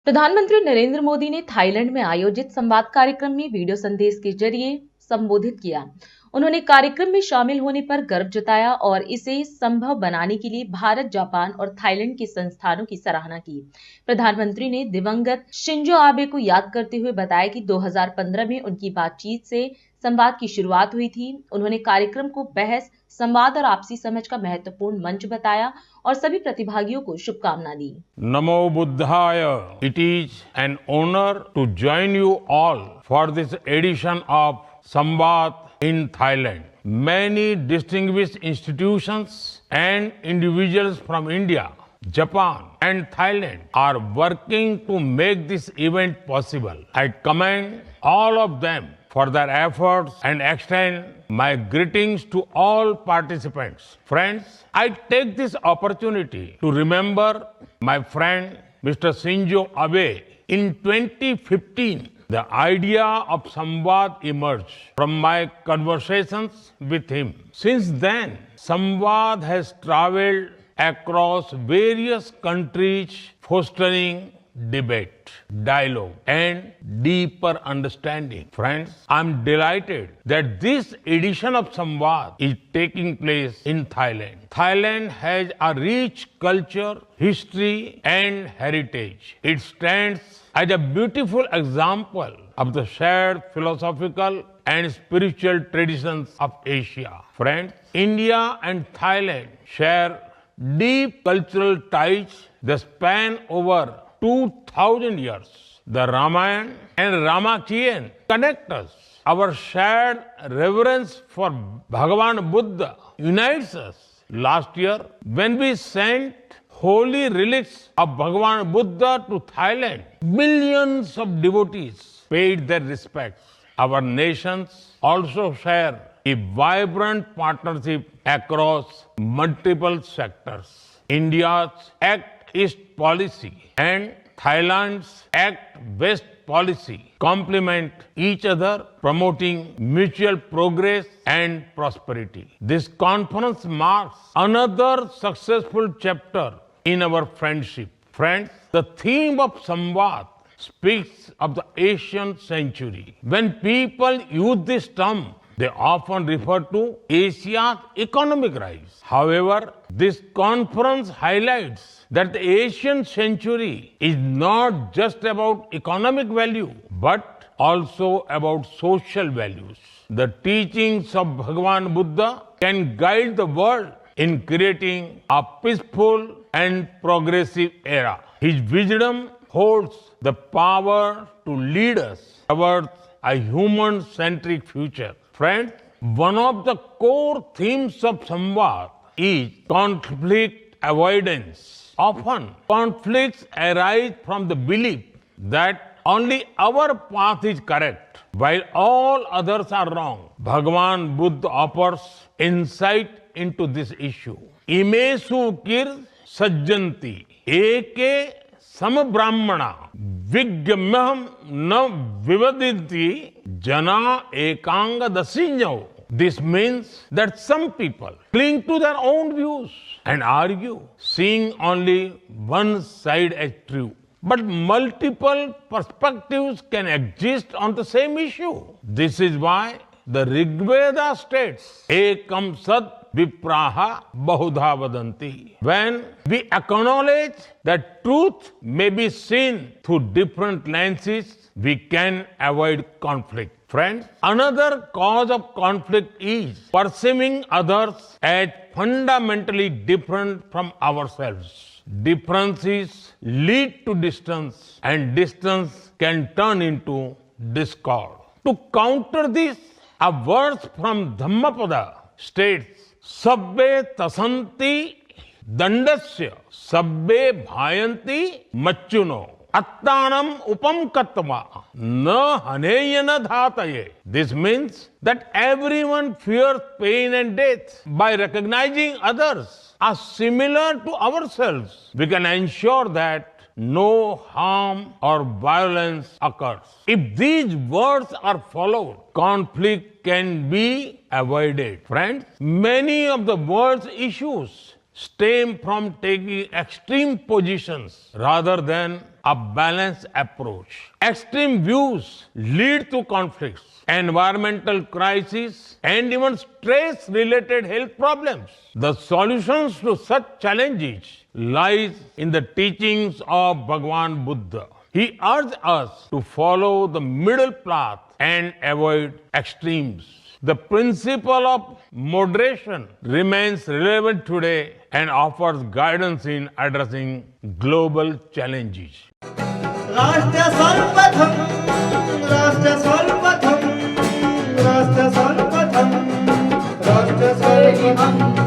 प्रधानमंत्री नरेंद्र मोदी ने थाईलैंड में आयोजित संवाद कार्यक्रम में वीडियो संदेश के जरिए संबोधित किया। उन्होंने कार्यक्रम में शामिल होने पर गर्व जताया और इसे संभव बनाने के लिए भारत, जापान और थाईलैंड के संस्थानों की सराहना की। प्रधानमंत्री ने दिवंगत शिंजो आबे को याद करते हुए बताया कि 2015 में उनकी बातचीत से संवाद की शुरुआत हुई थी। उन्होंने कार्यक्रम को बहस, संवाद और आपसी समझ का महत्वपूर्ण मंच बताया और सभी प्रतिभागियों को शुभकामना दी। Namo Buddhaya. It is an honor to join you all for this edition of Samvad in Thailand. Many distinguished institutions and individuals from India, Japan and Thailand are working to make this event possible. I commend all of them for their efforts and extend my greetings to all participants. Friends, I take this opportunity to remember my friend Mr. Shinzo Abe. In 2015, the idea of Samvad emerged from my conversations with him. Since then, Samvad has traveled across various countries, fostering debate, dialogue, and deeper understanding. Friends, I'm delighted that this edition of Samvad is taking place in Thailand. Thailand has a rich culture, history, and heritage. It stands as a beautiful example of the shared philosophical and spiritual traditions of Asia. Friends, India and Thailand share deep cultural ties that span over 2000 years. The Ramayana and Ramakien connect us. Our shared reverence for Bhagavan Buddha unites us. Last year, when we sent holy relics of Bhagavan Buddha to Thailand, millions of devotees paid their respects. Our nations also share a vibrant partnership across multiple sectors. India's Act East policy and Thailand's Act West policy complement each other, promoting mutual progress and prosperity. This conference marks another successful chapter in our friendship. Friends, the theme of Samvad speaks of the Asian century. When people use this term, they often refer to Asia's economic rise. However, this conference highlights that the Asian century is not just about economic value, but also about social values. The teachings of Bhagavan Buddha can guide the world in creating a peaceful and progressive era. His wisdom holds the power to lead us towards a human-centric future. Friends, one of the core themes of Samvad is conflict avoidance. Often, conflicts arise from the belief that only our path is correct, while all others are wrong. Bhagavan Buddha offers insight into this issue. Imesu kir sajjanti eke sambrahmana vigyamyam na vivadinti jana ekanga dasinyo. This means that some people cling to their own views and argue, seeing only one side as true. But multiple perspectives can exist on the same issue. This is why the Rig Veda states, Ekam Sat Vipraha Bahudha Vadanti. When we acknowledge that truth may be seen through different lenses, we can avoid conflict. Friends, another cause of conflict is perceiving others as fundamentally different from ourselves. Differences lead to distance, and distance can turn into discord. To counter this, a verse from Dhammapada states, Sabbe tasanti dandasya, sabbe bhayanti machuno. Attanam upam kattva na haneyana dhataye. This means that everyone fears pain and death. By recognizing others as similar to ourselves, we can ensure that no harm or violence occurs. If these words are followed, conflict can be avoided. Friends, many of the world's issues stem from taking extreme positions rather than a balanced approach. Extreme views lead to conflicts, environmental crises, and even stress-related health problems. The solutions to such challenges lies in the teachings of Bhagwan Buddha. He urged us to follow the middle path and avoid extremes. The principle of moderation remains relevant today and offers guidance in addressing global challenges. राष्ट्र सर्वप्रथम राष्ट्र सर्वप्रथम राष्ट्र सर्वप्रथम राष्ट्र सर्वप्रथम